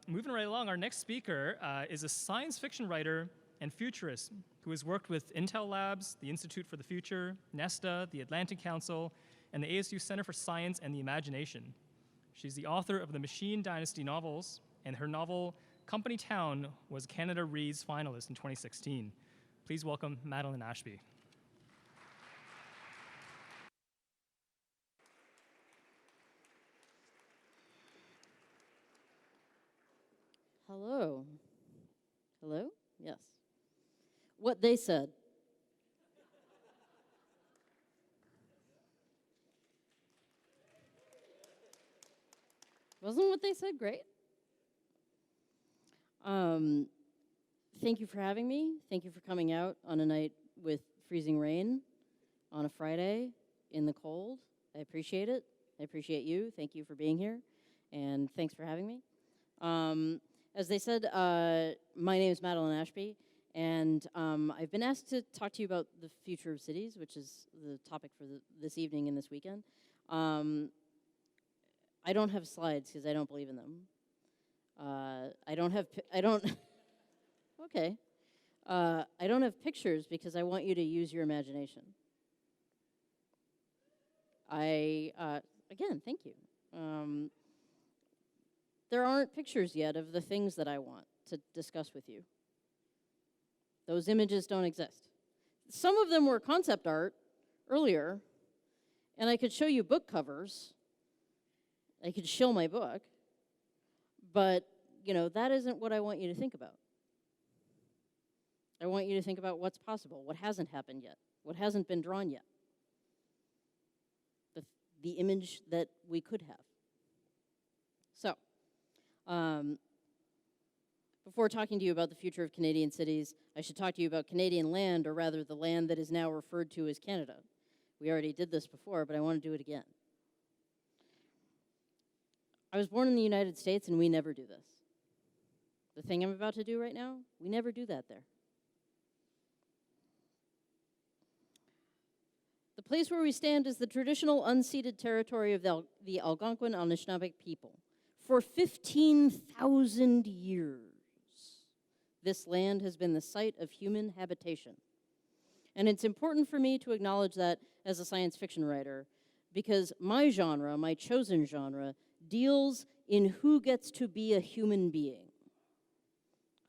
Moving right along, our next speaker is a science fiction writer and futurist who has worked with Intel Labs, the Institute for the Future, Nesta, the Atlantic Council, and the ASU Center for Science and the Imagination. She's the author of the Machine Dynasty novels, and her novel, Company Town, was Canada Reads finalist in 2016. Please welcome Madeline Ashby. Hello. Hello? Yes. What they said. Wasn't what they said great? Thank you for having me. Thank you for coming out on a night with freezing rain on a Friday in the cold. I appreciate it. I appreciate you. Thank you for being here. And thanks for having me. As they said, my name is Madeline Ashby, and I've been asked to talk to you about the future of cities, which is the topic for this evening and this weekend. I don't have slides because I don't believe in them. I don't have pictures because I want you to use your imagination. Again, thank you. There aren't pictures yet of the things that I want to discuss with you. Those images don't exist. Some of them were concept art earlier, and I could show you book covers. I could show my book, but that isn't what I want you to think about. I want you to think about what's possible, what hasn't happened yet, what hasn't been drawn yet, the image that we could have. So, before talking to you about the future of Canadian cities, I should talk to you about Canadian land, or rather the land that is now referred to as Canada. We already did this before, but I want to do it again. I was born in the United States, and we never do this. The thing I'm about to do right now, we never do that there. The place where we stand is the traditional unceded territory of the Algonquin Anishinaabe people. For 15,000 years, this land has been the site of human habitation. And it's important for me to acknowledge that as a science fiction writer, because my genre, my chosen genre, deals in who gets to be a human being.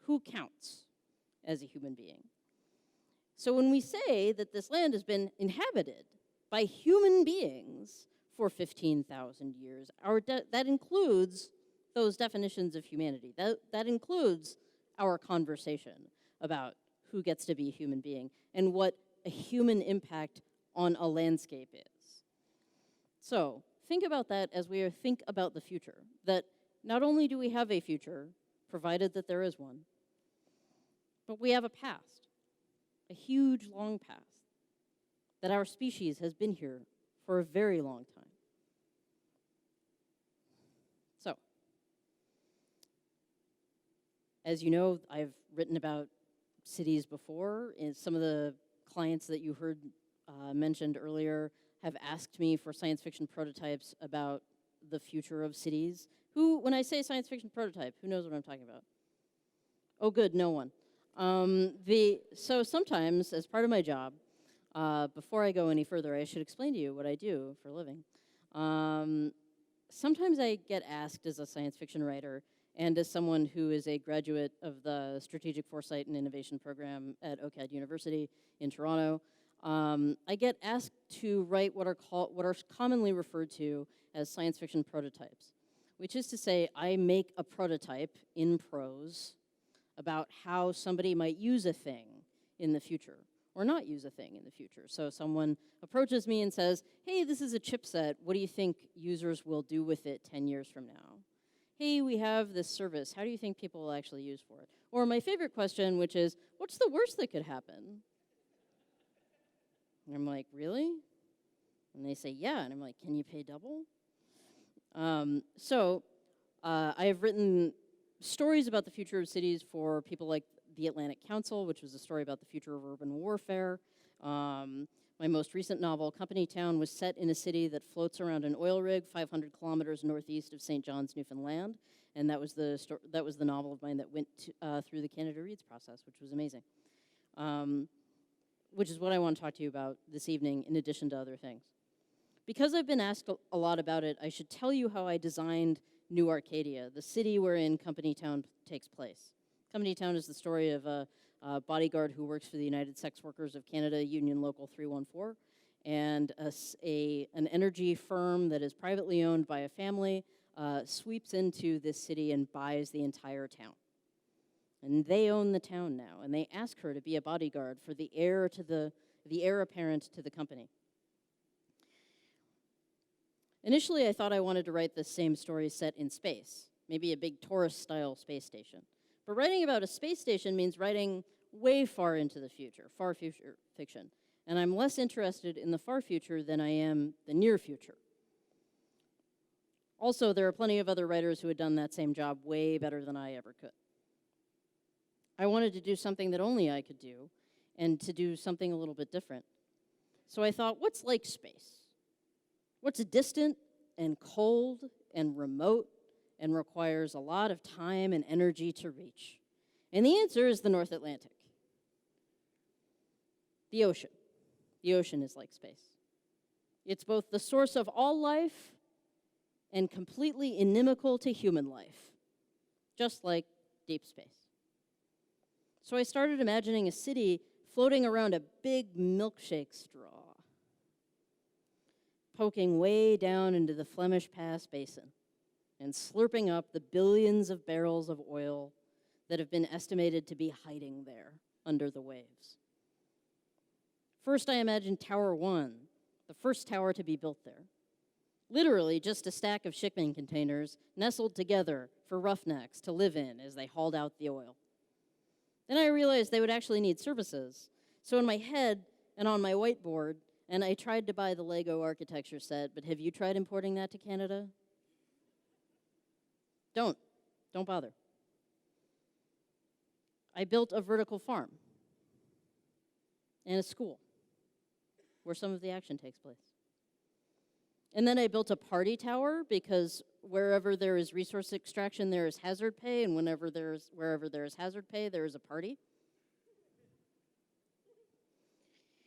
Who counts as a human being? So when we say that this land has been inhabited by human beings for 15,000 years, that includes those definitions of humanity. That includes our conversation about who gets to be a human being and what a human impact on a landscape is. So think about that as we think about the future, that not only do we have a future, provided that there is one, but we have a past, a huge, long past, that our species has been here for a very long time. So, as you know, I've written about cities before, and some of the clients that you heard mentioned earlier have asked me for science fiction prototypes about the future of cities. When I say science fiction prototype, who knows what I'm talking about? Oh, good, no one. So sometimes, as part of my job, before I go any further, I should explain to you what I do for a living. Sometimes I get asked as a science fiction writer and as someone who is a graduate of the Strategic Foresight and Innovation Program at OCAD University in Toronto, I get asked to write what are commonly referred to as science fiction prototypes, which is to say I make a prototype in prose about how somebody might use a thing in the future or not use a thing in the future. So someone approaches me and says, hey, this is a chipset. What do you think users will do with it 10 years from now? Hey, we have this service. How do you think people will actually use for it? Or my favorite question, which is, what's the worst that could happen? And I'm like, really? And they say, yeah. And I'm like, can you pay double? I have written stories about the future of cities for people like the Atlantic Council, which was a story about the future of urban warfare. My most recent novel, Company Town, was set in a city that floats around an oil rig 500 kilometers northeast of St. John's, Newfoundland. And that was the novel of mine that went through the Canada Reads process, which was amazing. Which is what I want to talk to you about this evening, in addition to other things. Because I've been asked a lot about it, I should tell you how I designed New Arcadia, the city wherein Company Town takes place. Company Town is the story of a bodyguard who works for the United Sex Workers of Canada, Union Local 314, and an energy firm that is privately owned by a family sweeps into this city and buys the entire town. And they own the town now, and they ask her to be a bodyguard for the heir apparent to the company. Initially, I thought I wanted to write the same story set in space, maybe a big Taurus-style space station. But writing about a space station means writing way far into the future, far future fiction. And I'm less interested in the far future than I am the near future. Also, there are plenty of other writers who had done that same job way better than I ever could. I wanted to do something that only I could do, and to do something a little bit different. So I thought, what's like space? What's distant and cold and remote and requires a lot of time and energy to reach? And the answer is the North Atlantic. The ocean. The ocean is like space. It's both the source of all life and completely inimical to human life, just like deep space. So I started imagining a city floating around a big milkshake straw, poking way down into the Flemish Pass Basin and slurping up the billions of barrels of oil that have been estimated to be hiding there under the waves. First, I imagined Tower 1, the first tower to be built there. Literally just a stack of shipping containers nestled together for roughnecks to live in as they hauled out the oil. Then I realized they would actually need services. So in my head and on my whiteboard, and I tried to buy the Lego architecture set, but have you tried importing that to Canada? Don't bother. I built a vertical farm and a school where some of the action takes place. And then I built a party tower because wherever there is resource extraction, there is hazard pay, and wherever there is hazard pay, there is a party.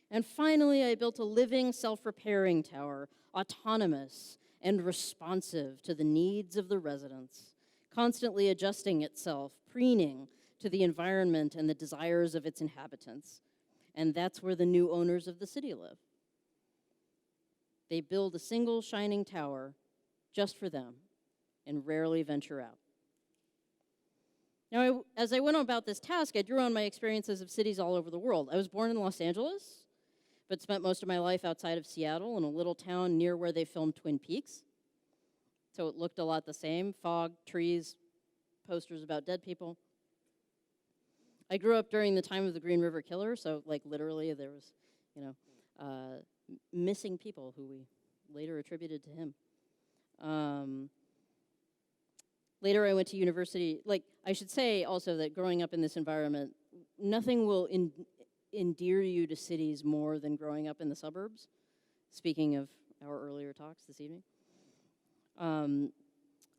And finally, I built a living, self-repairing tower, autonomous and responsive to the needs of the residents, constantly adjusting itself, preening to the environment and the desires of its inhabitants. And that's where the new owners of the city live. They build a single shining tower just for them and rarely venture out. Now, as I went about this task, I drew on my experiences of cities all over the world. I was born in Los Angeles, but spent most of my life outside of Seattle in a little town near where they filmed Twin Peaks. So it looked a lot the same: fog, trees, posters about dead people. I grew up during the time of the Green River Killer, so like literally there was, missing people who we later attributed to him. Later I went to university. I should say also that growing up in this environment, nothing will endear you to cities more than growing up in the suburbs, speaking of our earlier talks this evening.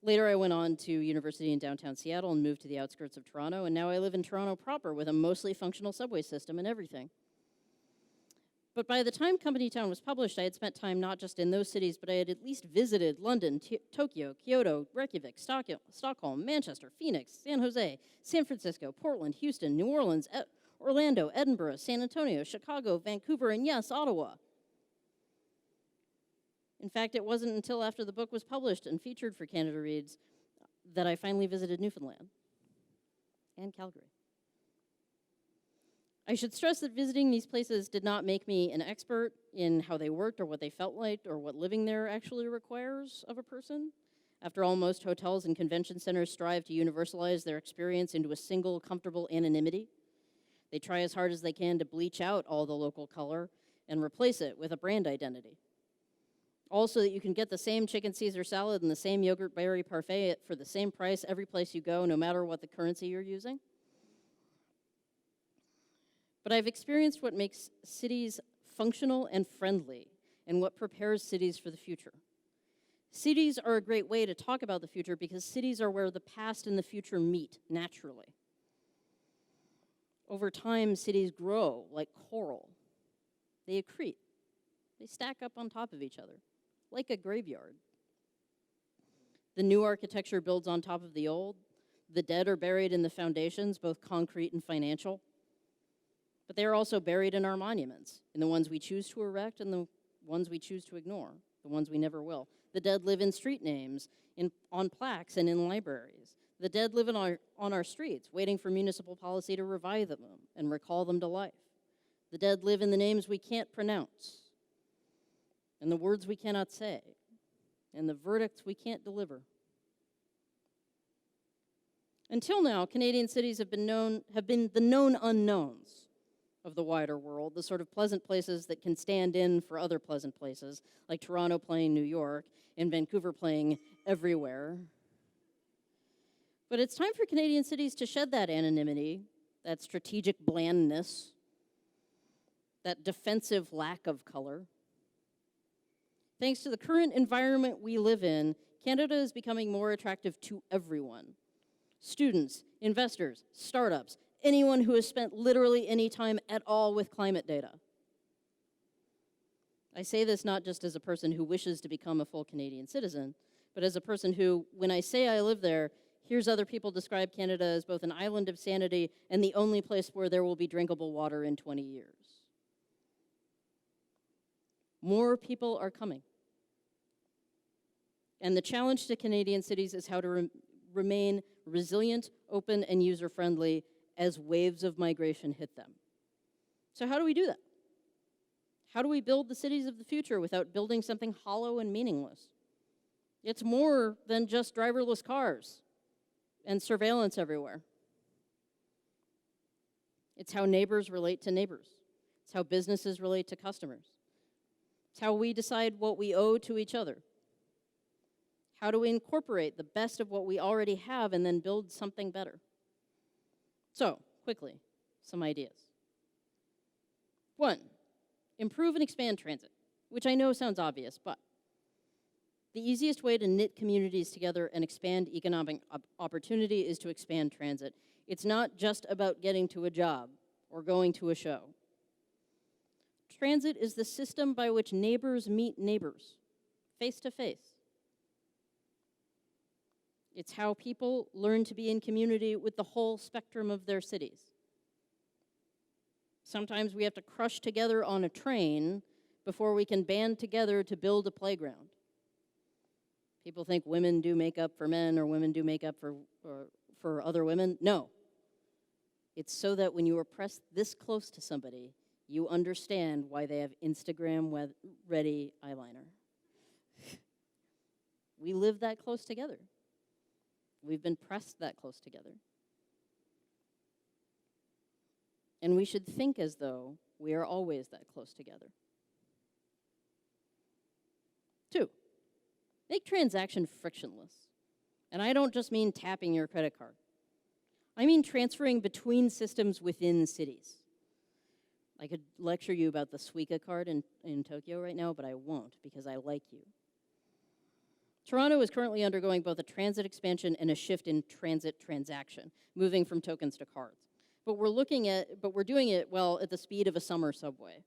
Later I went on to university in downtown Seattle and moved to the outskirts of Toronto, and now I live in Toronto proper with a mostly functional subway system and everything. But by the time Company Town was published, I had spent time not just in those cities, but I had at least visited London, Tokyo, Kyoto, Reykjavik, Stockholm, Manchester, Phoenix, San Jose, San Francisco, Portland, Houston, New Orleans, Orlando, Edinburgh, San Antonio, Chicago, Vancouver, and yes, Ottawa. In fact, it wasn't until after the book was published and featured for Canada Reads that I finally visited Newfoundland and Calgary. I should stress that visiting these places did not make me an expert in how they worked or what they felt like or what living there actually requires of a person. After all, most hotels and convention centers strive to universalize their experience into a single, comfortable anonymity. They try as hard as they can to bleach out all the local color and replace it with a brand identity. Also, that you can get the same chicken Caesar salad and the same yogurt berry parfait for the same price every place you go, no matter what the currency you're using. But I've experienced what makes cities functional and friendly, and what prepares cities for the future. Cities are a great way to talk about the future because cities are where the past and the future meet naturally. Over time, cities grow like coral. They accrete. They stack up on top of each other, like a graveyard. The new architecture builds on top of the old. The dead are buried in the foundations, both concrete and financial. But they are also buried in our monuments, in the ones we choose to erect and the ones we choose to ignore, the ones we never will. The dead live in street names, on plaques, and in libraries. The dead live on our streets, waiting for municipal policy to revive them and recall them to life. The dead live in the names we can't pronounce, and the words we cannot say, and the verdicts we can't deliver. Until now, Canadian cities have been the known unknowns of the wider world, the sort of pleasant places that can stand in for other pleasant places, like Toronto playing New York and Vancouver playing everywhere. But it's time for Canadian cities to shed that anonymity, that strategic blandness, that defensive lack of color. Thanks to the current environment we live in, Canada is becoming more attractive to everyone. Students, investors, startups, anyone who has spent literally any time at all with climate data. I say this not just as a person who wishes to become a full Canadian citizen, but as a person who, when I say I live there, hears other people describe Canada as both an island of sanity and the only place where there will be drinkable water in 20 years. More people are coming. And the challenge to Canadian cities is how to remain resilient, open, and user-friendly as waves of migration hit them. So how do we do that? How do we build the cities of the future without building something hollow and meaningless? It's more than just driverless cars and surveillance everywhere. It's how neighbors relate to neighbors. It's how businesses relate to customers. It's how we decide what we owe to each other. How do we incorporate the best of what we already have and then build something better? So, quickly, some ideas. 1, improve and expand transit, which I know sounds obvious, but the easiest way to knit communities together and expand economic opportunity is to expand transit. It's not just about getting to a job or going to a show. Transit is the system by which neighbors meet neighbors, face to face. It's how people learn to be in community with the whole spectrum of their cities. Sometimes we have to crush together on a train before we can band together to build a playground. People think women do makeup for men or women do makeup for other women. No. It's so that when you are pressed this close to somebody, you understand why they have Instagram-ready eyeliner. We live that close together. We've been pressed that close together. And we should think as though we are always that close together. 2, make transaction frictionless. And I don't just mean tapping your credit card. I mean transferring between systems within cities. I could lecture you about the Suica card in Tokyo right now, but I won't because I like you. Toronto is currently undergoing both a transit expansion and a shift in transit transaction, moving from tokens to cards. But we're doing it, well, at the speed of a summer subway.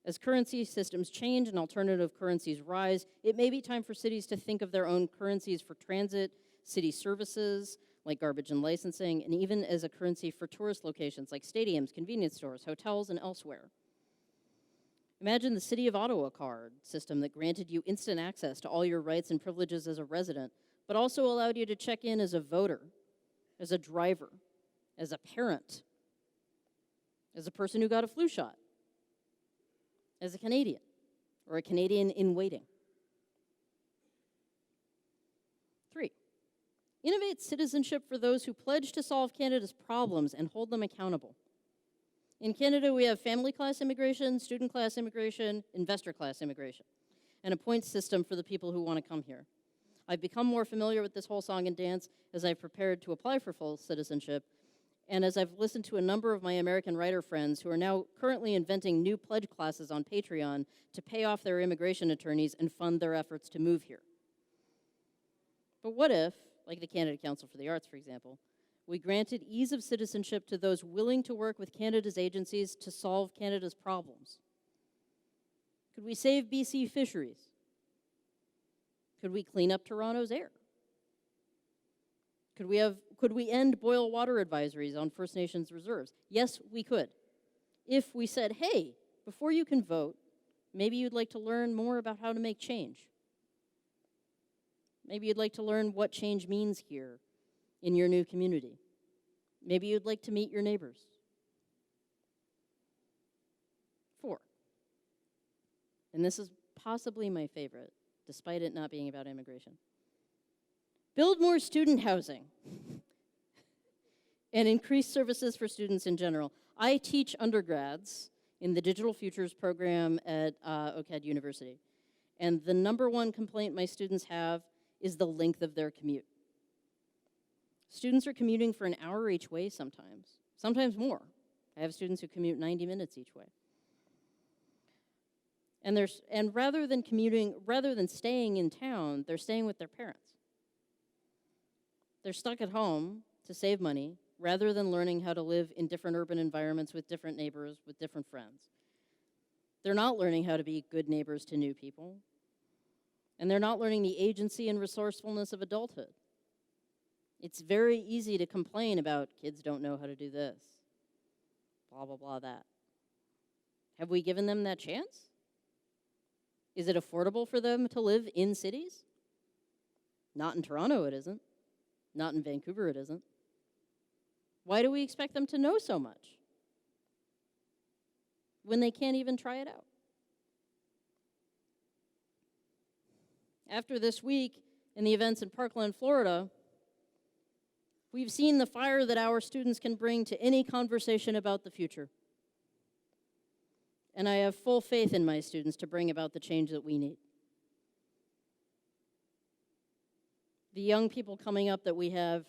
As currency systems change and alternative currencies rise, it may be time for cities to think of their own currencies for transit, city services, like garbage and licensing, and even as a currency for tourist locations like stadiums, convenience stores, hotels, and elsewhere. Imagine the City of Ottawa card system that granted you instant access to all your rights and privileges as a resident, but also allowed you to check in as a voter, as a driver, as a parent, as a person who got a flu shot, as a Canadian, or a Canadian in waiting. 3, innovate citizenship for those who pledge to solve Canada's problems and hold them accountable. In Canada, we have family class immigration, student class immigration, investor class immigration, and a points system for the people who want to come here. I've become more familiar with this whole song and dance as I've prepared to apply for full citizenship, and as I've listened to a number of my American writer friends who are now currently inventing new pledge classes on Patreon to pay off their immigration attorneys and fund their efforts to move here. But what if, like the Canada Council for the Arts, for example, we granted ease of citizenship to those willing to work with Canada's agencies to solve Canada's problems? Could we save BC fisheries? Could we clean up Toronto's air? Could we end boil water advisories on First Nations reserves? Yes, we could. If we said, hey, before you can vote, maybe you'd like to learn more about how to make change. Maybe you'd like to learn what change means here in your new community. Maybe you'd like to meet your neighbors. 4, and this is possibly my favorite, despite it not being about immigration. Build more student housing and increase services for students in general. I teach undergrads in the Digital Futures program at OCAD University. And the #1 complaint my students have is the length of their commute. Students are commuting for an hour each way sometimes more. I have students who commute 90 minutes each way. And rather than staying in town, they're staying with their parents. They're stuck at home to save money rather than learning how to live in different urban environments with different neighbors, with different friends. They're not learning how to be good neighbors to new people. And they're not learning the agency and resourcefulness of adulthood. It's very easy to complain about kids don't know how to do this, blah, blah, blah, that. Have we given them that chance? Is it affordable for them to live in cities? Not in Toronto, it isn't. Not in Vancouver, it isn't. Why do we expect them to know so much when they can't even try it out? After this week and the events in Parkland, Florida, we've seen the fire that our students can bring to any conversation about the future. And I have full faith in my students to bring about the change that we need. The young people coming up that we have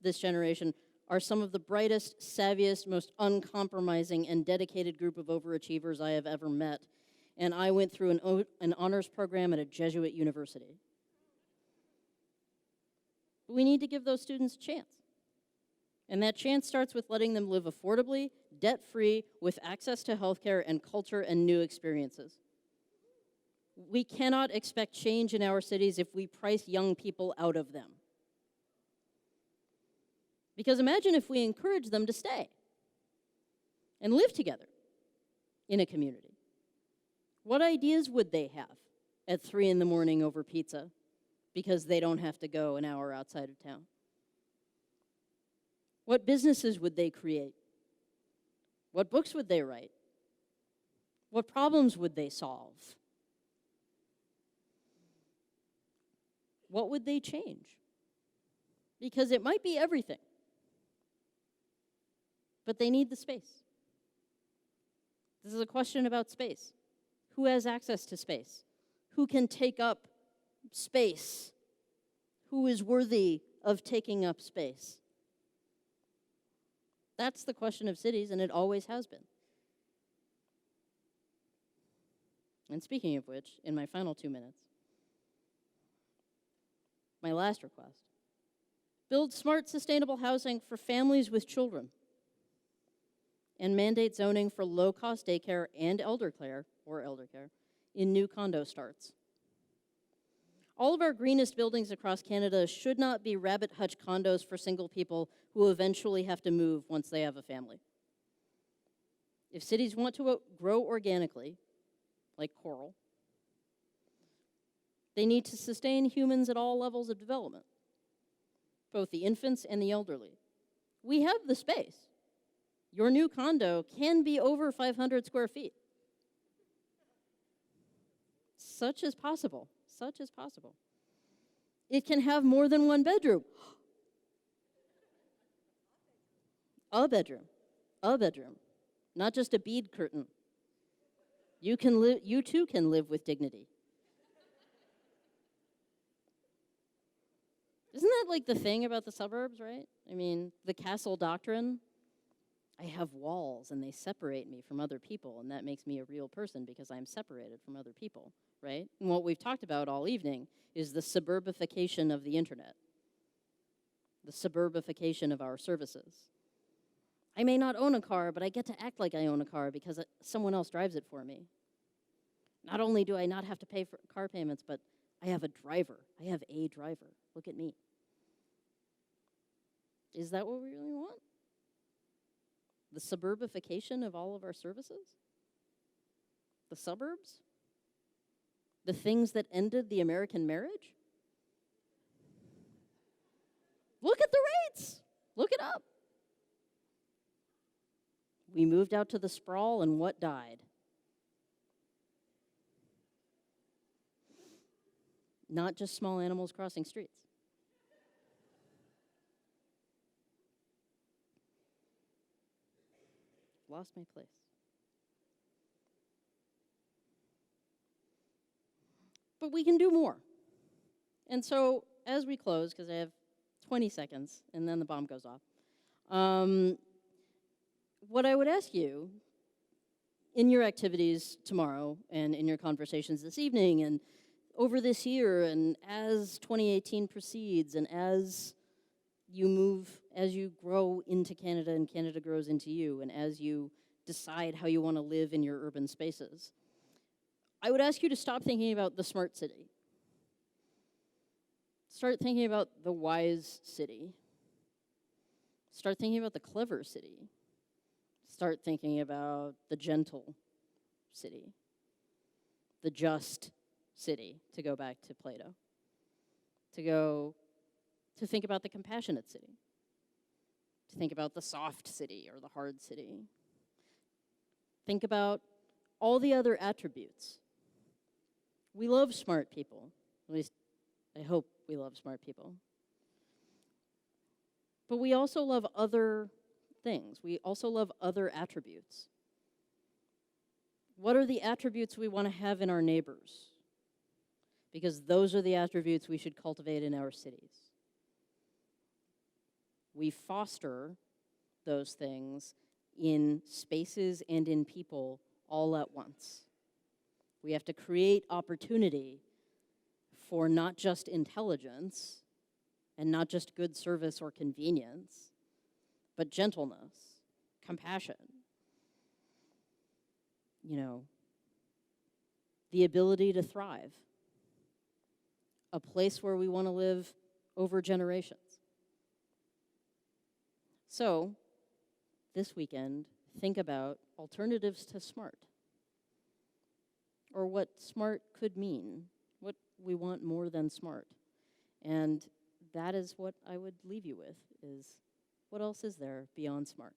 this generation are some of the brightest, savviest, most uncompromising, and dedicated group of overachievers I have ever met. And I went through an honors program at a Jesuit university. We need to give those students a chance. And that chance starts with letting them live affordably, debt-free, with access to healthcare and culture and new experiences. We cannot expect change in our cities if we price young people out of them. Because imagine if we encourage them to stay and live together in a community. What ideas would they have at 3 in the morning over pizza because they don't have to go an hour outside of town? What businesses would they create? What books would they write? What problems would they solve? What would they change? Because it might be everything, but they need the space. This is a question about space. Who has access to space? Who can take up space? Who is worthy of taking up space? That's the question of cities, and it always has been. And speaking of which, in my final 2 minutes, my last request, build smart, sustainable housing for families with children and mandate zoning for low-cost daycare and elder care in new condo starts. All of our greenest buildings across Canada should not be rabbit hutch condos for single people who eventually have to move once they have a family. If cities want to grow organically, like coral, they need to sustain humans at all levels of development, both the infants and the elderly. We have the space. Your new condo can be over 500 square feet. Such is possible. Such is possible. It can have more than one bedroom. A bedroom. A bedroom. Not just a bead curtain. You too can live with dignity. Isn't that like the thing about the suburbs, right? I mean, the castle doctrine. I have walls and they separate me from other people, and that makes me a real person because I'm separated from other people, right? And what we've talked about all evening is the suburbification of the internet, the suburbification of our services. I may not own a car, but I get to act like I own a car because someone else drives it for me. Not only do I not have to pay for car payments, but I have a driver. I have a driver. Look at me. Is that what we really want? The suburbification of all of our services? The suburbs? The things that ended the American marriage? Look at the rates. Look it up. We moved out to the sprawl, and what died? Not just small animals crossing streets. Lost my place. But we can do more. And so, as we close, because I have 20 seconds, and then the bomb goes off, what I would ask you in your activities tomorrow and in your conversations this evening and over this year and as 2018 proceeds and as you grow into Canada and Canada grows into you and as you decide how you want to live in your urban spaces, I would ask you to stop thinking about the smart city. Start thinking about the wise city. Start thinking about the clever city. Start thinking about the gentle city, the just city, to go back to Plato, to think about the compassionate city, to think about the soft city or the hard city. Think about all the other attributes. We love smart people, at least I hope we love smart people. But we also love other things. We also love other attributes. What are the attributes we want to have in our neighbors? Because those are the attributes we should cultivate in our cities. We foster those things in spaces and in people all at once. We have to create opportunity for not just intelligence and not just good service or convenience, but gentleness, compassion, the ability to thrive, a place where we want to live over generations. So, this weekend, think about alternatives to smart, or what smart could mean, what we want more than smart. And that is what I would leave you with, is what else is there beyond smart?